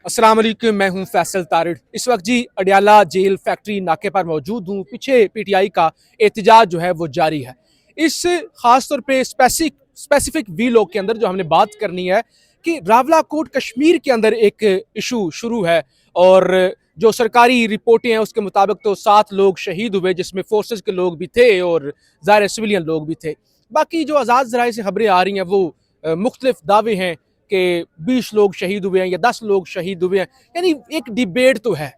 अस्सलाम वालेकुम, मैं हूं फैसल तारिड़। इस वक्त जी अडियाला जेल फैक्ट्री नाके पर मौजूद हूं। पीछे पीटीआई का एहतजाज जो है वो जारी है। इस खास तौर पे स्पेसिफिक वी लॉग के अंदर जो हमने बात करनी है कि रावलाकोट कश्मीर के अंदर एक इशू शुरू है और जो सरकारी रिपोर्टें हैं उसके मुताबिक तो 7 लोग शहीद हुए, जिसमें फोर्सेस के लोग भी थे और ज़ाहिर सिविलियन लोग भी थे। बाकी जो आज़ाद ज़राए से खबरें आ रही हैं वो मुख्तलिफ दावे हैं कि 20 लोग शहीद हुए हैं या 10 लोग शहीद हुए हैं। यानी एक डिबेट तो है।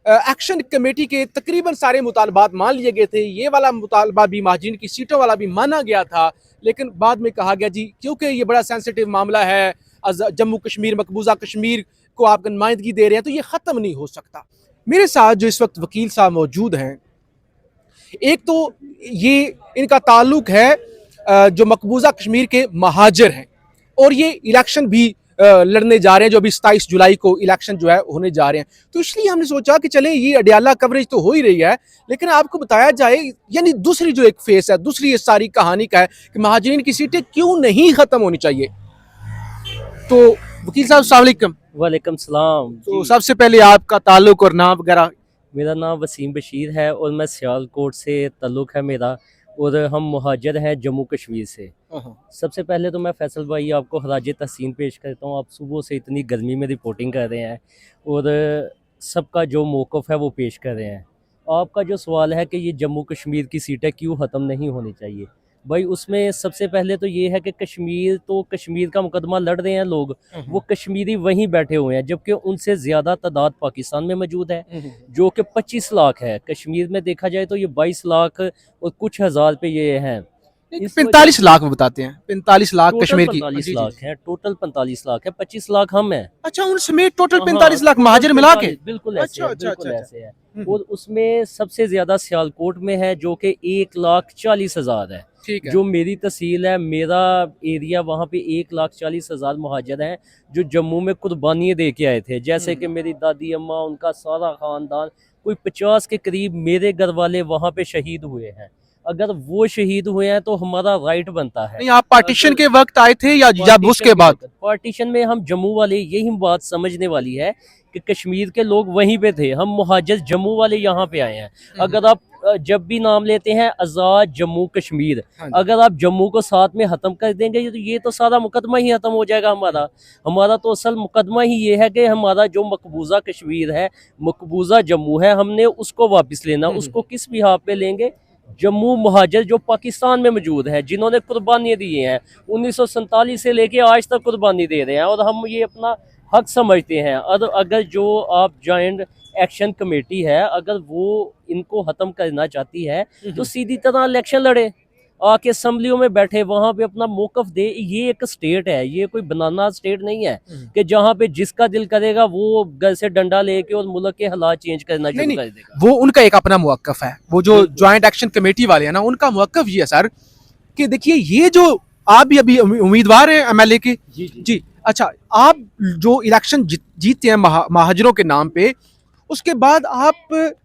एक्शन कमेटी के तकरीबन सारे मुतालबात मान लिए गए थे। ये वाला मुतालबा भी, महाजिन की सीटों वाला भी माना गया था, लेकिन बाद में कहा गया जी क्योंकि ये बड़ा सेंसिटिव मामला है, जम्मू कश्मीर मकबूजा कश्मीर को आप नुमाइंदगी दे रहे हैं तो ये ख़त्म नहीं हो सकता। मेरे साथ जो इस वक्त वकील साहब मौजूद हैं, एक तो ये इनका ताल्लुक है जो मकबूजा कश्मीर के महाजर हैं और ये इलेक्शन भी लड़ने जा रहे हैं, जो अभी 27 जुलाई को इलेक्शन जो है होने जा रहे हैं। तो इसलिए हमने सोचा कि चले ये अडियाला कवरेज तो हो ही रही है, लेकिन आपको बताया जाए यानी दूसरी जो एक फेस है, दूसरी ये सारी कहानी का है कि महाजरीन की सीटें क्यों नहीं खत्म होनी चाहिए। तो वकील साहब अस्सलाम वालेकुम। वालेकुम सलाम। तो सबसे पहले आपका ताल्लुक और नाम वगैरह। मेरा नाम वसीम बशीर है और मैं सियालकोट से ताल्लुक़ है मेरा, और हम मुहाजिर हैं जम्मू कश्मीर से। सबसे पहले तो मैं फैसल भाई आपको खराज तहसीन पेश करता हूँ। आप सुबह से इतनी गर्मी में रिपोर्टिंग कर रहे हैं और सबका जो मौक़िफ़ है वो पेश कर रहे हैं। आपका जो सवाल है कि ये जम्मू कश्मीर की सीटें क्यों ख़त्म नहीं होनी चाहिए, भाई उसमें सबसे पहले तो ये है कि कश्मीर का मुकदमा लड़ रहे हैं लोग, वो कश्मीरी वहीं बैठे हुए हैं, जबकि उनसे ज़्यादा तादाद पाकिस्तान में मौजूद है जो कि 25 लाख है। कश्मीर में देखा जाए तो ये 22 लाख और कुछ हज़ार पे ये हैं। 45 लाख में बताते हैं, 45 लाख कश्मीर की। 45 लाख है टोटल, 45 लाख है, 25 लाख हम हैं। अच्छा, उन समेत टोटल 45 लाख महाजर मिला के? बिल्कुल ऐसे है, बिल्कुल ऐसे है। और उसमें सबसे ज्यादा सियालकोट में है जो कि 1,40,000 है। जो मेरी तहसील है, मेरा एरिया, वहाँ पे 1,40,000 मुहाजिर हैं जो जम्मू में कुर्बानियाँ दे के आए थे। जैसे कि मेरी दादी अम्मा, उनका सारा खानदान, कोई 50 के करीब मेरे घर वाले वहाँ पे शहीद हुए हैं। अगर वो शहीद हुए हैं तो हमारा राइट बनता है। नहीं, आप पार्टीशन के वक्त आए थे या जब उसके बाद? पार्टीशन में हम जम्मू वाले, यही बात समझने वाली है कि कश्मीर के लोग वहीं पे थे, हम मुहाजिर जम्मू वाले यहाँ पे आए हैं। अगर आप जब भी नाम लेते हैं आज़ाद जम्मू कश्मीर, अगर आप जम्मू को साथ में ख़त्म कर देंगे तो ये तो सारा मुकदमा ही ख़त्म हो जाएगा। हमारा तो असल मुकदमा ही ये है कि हमारा जो मकबूजा कश्मीर है, मकबूजा जम्मू है, हमने उसको वापस लेना। उसको किस बिहाफ पे लेंगे? जम्मू मुहाजिर जो पाकिस्तान में मौजूद है, जिन्होंने कुर्बानियाँ दी हैं, 1947 से लेके आज तक कुर्बानी दे रहे हैं, और हम ये अपना हक समझते हैं। और अगर जो आप जॉइंट एक्शन कमेटी है, अगर वो इनको ख़त्म करना चाहती है तो सीधी तरह इलेक्शन लड़े, आके असम्बलियों में बैठे, वहाँ पे अपना मौक़िफ़ दे। ये एक स्टेट है, ये कोई बनाना स्टेट नहीं है कि जहाँ पे जिसका दिल करेगा वो घर से डंडा लेके और मुल्क के हालात चेंज करना शुरू कर देगा। वो उनका एक अपना मौक़िफ़ है। वो जो ज्वाइंट एक्शन कमेटी वाले हैं ना, उनका मौक़िफ़ ये है सर कि देखिए, ये जो आप भी अभी उम्मीदवार हैं एमएलए के। जी अच्छा, आप जो इलेक्शन जीतते हैं महाजरों के नाम पे, उसके बाद आप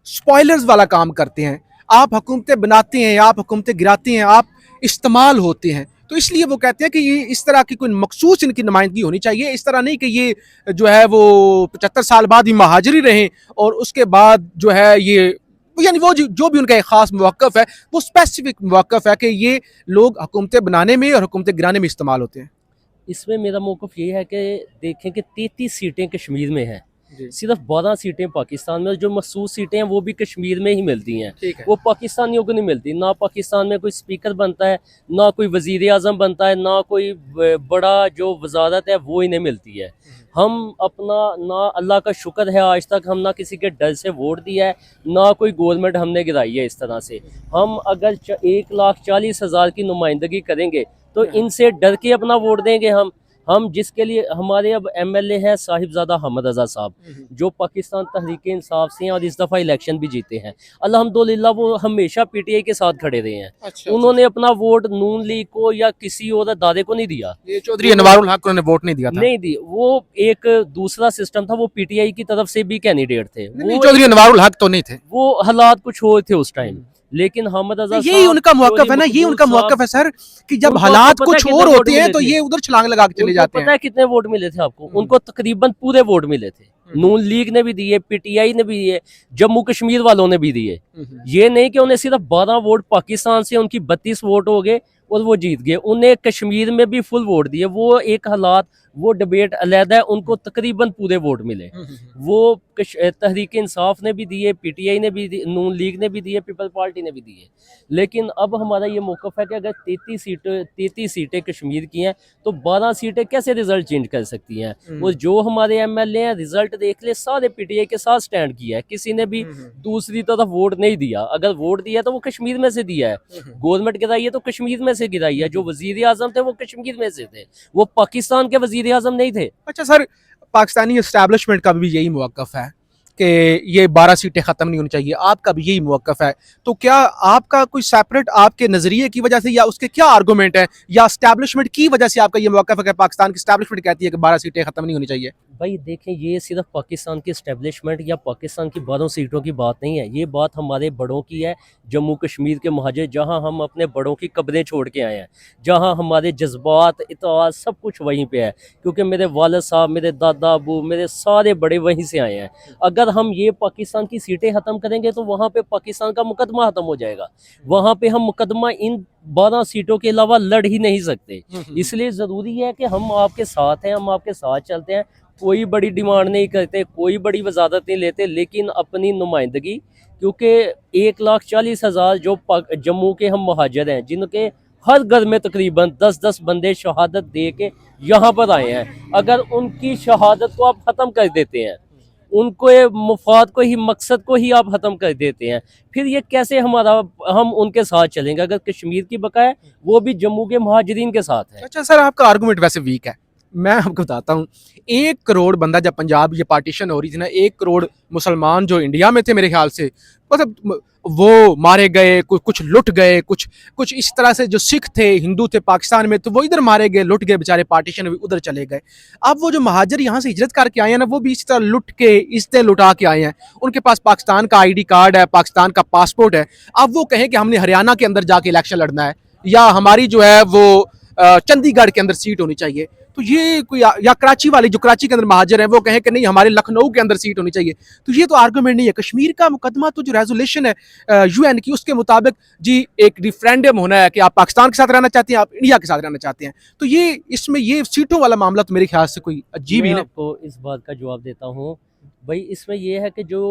स्पॉयलर्स वाला काम करते हैं। आप हुकूमतें बनाते हैं, आप हुकूमतें गिराते हैं, आप इस्तेमाल होते हैं। तो इसलिए वो कहते हैं कि ये इस तरह की कोई मखसूस इनकी नुमाइंदगी होनी चाहिए। इस तरह नहीं कि ये जो है वो 75 साल बाद भी महाजरी रहें और उसके बाद जो है ये, यानी वो जो भी उनका एक खास मौक़िफ़ है, वो स्पेसिफिक मौक़िफ़ है कि ये लोग हुकूमतें बनाने में और हुकूमतें गिराने में इस्तेमाल होते हैं। इसमें मेरा मौक़िफ़ ये है कि देखें कि 33 सीटें कश्मीर में हैं, सिर्फ 12 सीटें पाकिस्तान में। जो मखसूस सीटें हैं वो भी कश्मीर में ही मिलती हैं, वो पाकिस्तानियों को नहीं मिलती। ना पाकिस्तान में कोई स्पीकर बनता है, ना कोई वज़ीर आज़म बनता है, ना कोई बड़ा जो वजारत है वो इन्हें मिलती है। हम अपना, ना अल्लाह का शुक्र है आज तक हम ना किसी के डर से वोट दिया है, ना कोई गवर्नमेंट हमने गिराई है। इस तरह से हम अगर 1,40,000 की नुमाइंदगी करेंगे तो इनसे डर के अपना वोट देंगे। हम जिसके लिए हमारे अब एमएलए हैं साहिबजादा हमद रज़ा साहब, जो पाकिस्तान तहरीक इंसाफ से हैं और इस दफ़ा इलेक्शन भी जीते हैं अल्हम्दुलिल्लाह। वो हमेशा पीटीआई के साथ खड़े रहे हैं। उन्होंने अपना वोट नून लीग को या किसी और अदारे को नहीं दिया। चौधरी अनवारुल हक उन्होंने वोट नहीं दिया था, नहीं दी। वो एक दूसरा सिस्टम था, वो पीटीआई की तरफ से भी कैंडिडेट थे। वो चौधरी अनवारुल हक तो नहीं थे, वो हालात कुछ और थे उस टाइम। लेकिन हमद रजा यही साहब उनका मौकफ चौधरी है ना, ये मकबूल उनका साहब, मौकफ है सर कि जब उनको हालात आपको पता कुछ है और कितने होते वोट हैं मिले तो थे? ये उधर छलांग लगा के चले उनको जाते पता हैं। है कितने वोट मिले थे आपको? उनको तकरीबन पूरे वोट मिले थे। नून लीग ने भी दिए, पीटीआई ने भी दिए, जम्मू कश्मीर वालों ने भी दिए। ये नहीं कि उन्हें सिर्फ 12 वोट पाकिस्तान से उनकी 32 वोट हो गए और वो जीत गए, उन्हें कश्मीर में भी फुल वोट दिए। वो एक हालात, वो डिबेट अलग है, उनको तकरीबन पूरे वोट मिले। वो तहरीक इंसाफ ने भी दिए, पीटीआई ने भी दिए, नून लीग ने भी दिए, पीपल पार्टी ने भी दिए। लेकिन अब हमारा ये मौकफ है कि अगर 33 सीटें कश्मीर की हैं तो 12 सीटें कैसे रिजल्ट चेंज कर सकती हैं? और जो हमारे एमएलए हैं, रिजल्ट देख ले, सारे पीटीआई के साथ स्टैंड किया है, किसी ने भी दूसरी तरफ वोट नहीं दिया। अगर वोट दिया तो वो कश्मीर में से दिया है, गवर्नमेंट गिराई है तो कश्मीर में से गिराई है। जो वजीर आजम थे वो कश्मीर में से थे, वो पाकिस्तान के वजीर आजम नहीं थे। अच्छा सर, पाकिस्तानी एस्टैब्लिशमेंट का भी यही मौकफ है कि ये 12 सीटें ख़त्म नहीं होनी चाहिए, आपका भी यही मौकफ है, तो क्या आपका कोई सेपरेट आपके नज़रिए की वजह से या उसके क्या आर्गूमेंट है या एस्टैब्लिशमेंट की वजह से आपका ये मौकफ है कि पाकिस्तान की एस्टैब्लिशमेंट कहती है कि 12 सीटें ख़त्म नहीं होनी चाहिए? भाई देखें, ये सिर्फ पाकिस्तान की एस्टेब्लिशमेंट या पाकिस्तान की 12 सीटों की बात नहीं है, ये बात हमारे बड़ों की है। जम्मू कश्मीर के महाजर, जहां हम अपने बड़ों की कब्रें छोड़ के आए हैं, जहां हमारे जज्बात, इत्तेफाक सब कुछ वहीं पे है, क्योंकि मेरे वालिद साहब, मेरे दादा अबू, मेरे सारे बड़े वहीं से आए हैं। अगर हम ये पाकिस्तान की सीटें ख़त्म करेंगे तो वहाँ पे पाकिस्तान का मुकदमा ख़त्म हो जाएगा। वहाँ पे हम मुकदमा इन 12 सीटों के अलावा लड़ ही नहीं सकते। इसलिए ज़रूरी है कि हम आपके साथ हैं, हम आपके साथ चलते हैं, कोई बड़ी डिमांड नहीं करते, कोई बड़ी वजादत नहीं लेते, लेकिन अपनी नुमाइंदगी, क्योंकि 1,40,000 जो जम्मू के हम महाजर हैं, जिनके हर घर में तकरीबन 10-10 बंदे शहादत दे के यहाँ पर आए हैं, अगर उनकी शहादत को आप ख़त्म कर देते हैं, उनको ये मुफाद को ही, मकसद को ही आप ख़त्म कर देते हैं, फिर ये कैसे हम उनके साथ चलेंगे? अगर कश्मीर की बका है, वो भी जम्मू के महाजरीन के साथ है। अच्छा सर, आपका आर्गूमेंट वैसे वीक है, मैं आपको बताता हूँ। 1 करोड़ बंदा जब पंजाब ये पार्टीशन हो रही थी ना, 1 करोड़ मुसलमान जो इंडिया में थे मेरे ख्याल से, मतलब वो मारे गए, कुछ लुट गए, कुछ इस तरह से जो सिख थे, हिंदू थे पाकिस्तान में, तो वो इधर मारे गए, लुट गए बेचारे, पार्टीशन में उधर चले गए। अब वो जो महाजर यहाँ से हिजरत करके आए हैं ना, वो भी इस तरह लुट के, इस तरह लुटा के आए हैं। उनके पास पाकिस्तान का ID कार्ड है, पाकिस्तान का पासपोर्ट है। अब वो कहें कि हमने हरियाणा के अंदर जाके इलेक्शन लड़ना है या हमारी जो है वो चंडीगढ़ के अंदर सीट होनी चाहिए, तो ये कोई या कराची वाली जो कराची के अंदर महाजर है वो कहें कि नहीं हमारे लखनऊ के अंदर सीट होनी चाहिए, तो ये तो आर्गूमेंट नहीं है। कश्मीर का मुकदमा तो जो रेजोल्यूशन है UN की, उसके मुताबिक जी एक रिफरेंडम होना है कि आप पाकिस्तान के साथ रहना चाहते हैं, आप इंडिया के साथ रहना चाहते हैं, तो ये इसमें ये सीटों वाला मामला तो मेरे ख्याल से कोई अजीब ही मैं नहीं। आपको इस बात का जवाब देता हूँ भाई। इसमें यह है कि जो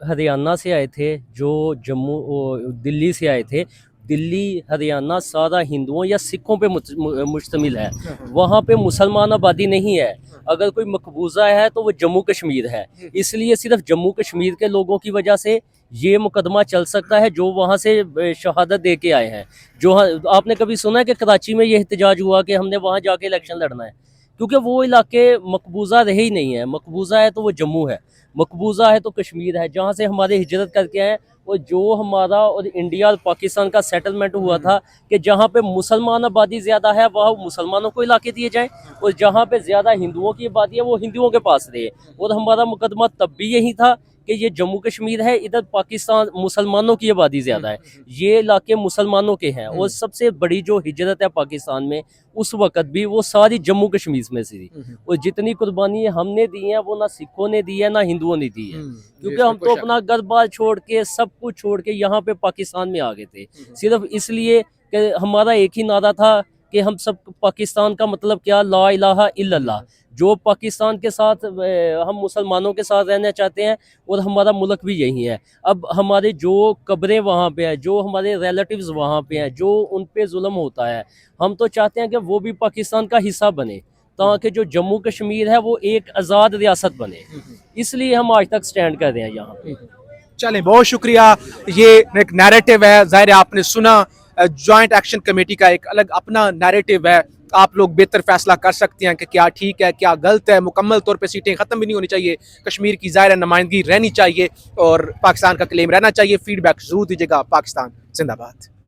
हरियाणा से आए थे, जो दिल्ली से आए थे, दिल्ली हरियाणा सारा हिंदुओं या सिखों पे मुश्तमिल है, वहाँ पे मुसलमान आबादी नहीं है। अगर कोई मकबूजा है तो वो जम्मू कश्मीर है, इसलिए सिर्फ जम्मू कश्मीर के लोगों की वजह से ये मुकदमा चल सकता है, जो वहाँ से शहादत दे के आए हैं। जो आपने कभी सुना है कि कराची में ये एहतजाज हुआ कि हमने वहाँ जाके इलेक्शन लड़ना है? क्योंकि वो इलाके मकबूजा रहे ही नहीं है। मकबूजा है तो वो जम्मू है, मकबूजा है तो कश्मीर है, जहाँ से हमारे हिजरत करके आए। और जो हमारा और इंडिया और पाकिस्तान का सेटलमेंट हुआ था कि जहाँ पे मुसलमान आबादी ज़्यादा है वहाँ मुसलमानों को इलाके दिए जाएं, और जहाँ पे ज़्यादा हिंदुओं की आबादी है वो हिंदुओं के पास रहे। और हमारा मुकदमा तब भी यही था कि ये जम्मू कश्मीर है, इधर पाकिस्तान मुसलमानों की आबादी ज़्यादा है, ये इलाके मुसलमानों के हैं। और सबसे बड़ी जो हिजरत है पाकिस्तान में उस वक़्त भी वो सारी जम्मू कश्मीर में से थी। और जितनी कुर्बानी हमने दी हैं वो ना सिखों ने दी है ना हिंदुओं ने दी है, क्योंकि हम तो अपना घर बार छोड़ के, सब कुछ छोड़ के यहाँ पे पाकिस्तान में आ गए थे, सिर्फ इसलिए कि हमारा एक ही नारा था कि हम सब पाकिस्तान का मतलब क्या, ला इलाहा इल्लल्लाह। जो पाकिस्तान के साथ हम मुसलमानों के साथ रहना चाहते हैं और हमारा मुल्क भी यही है। अब हमारे जो कब्रें वहाँ पे हैं, जो हमारे रिलेटिव्स वहाँ पे हैं, जो उन पे जुल्म होता है, हम तो चाहते हैं कि वो भी पाकिस्तान का हिस्सा बने, ताकि जो जम्मू कश्मीर है वो एक आज़ाद रियासत बने। इसलिए हम आज तक स्टैंड कर रहे हैं यहाँ पे। चलें, बहुत शुक्रिया। ये एक नैरेटिव है, ज़ाहिर है आपने सुना, जॉइंट एक्शन कमेटी का एक अलग अपना नैरेटिव है। आप लोग बेहतर फैसला कर सकते हैं कि क्या ठीक है, क्या गलत है। मुकम्मल तौर पे सीटें ख़त्म भी नहीं होनी चाहिए, कश्मीर की ज़ाहिर नुमाइंदगी रहनी चाहिए और पाकिस्तान का क्लेम रहना चाहिए। फीडबैक ज़रूर दीजिएगा। पाकिस्तान जिंदाबाद।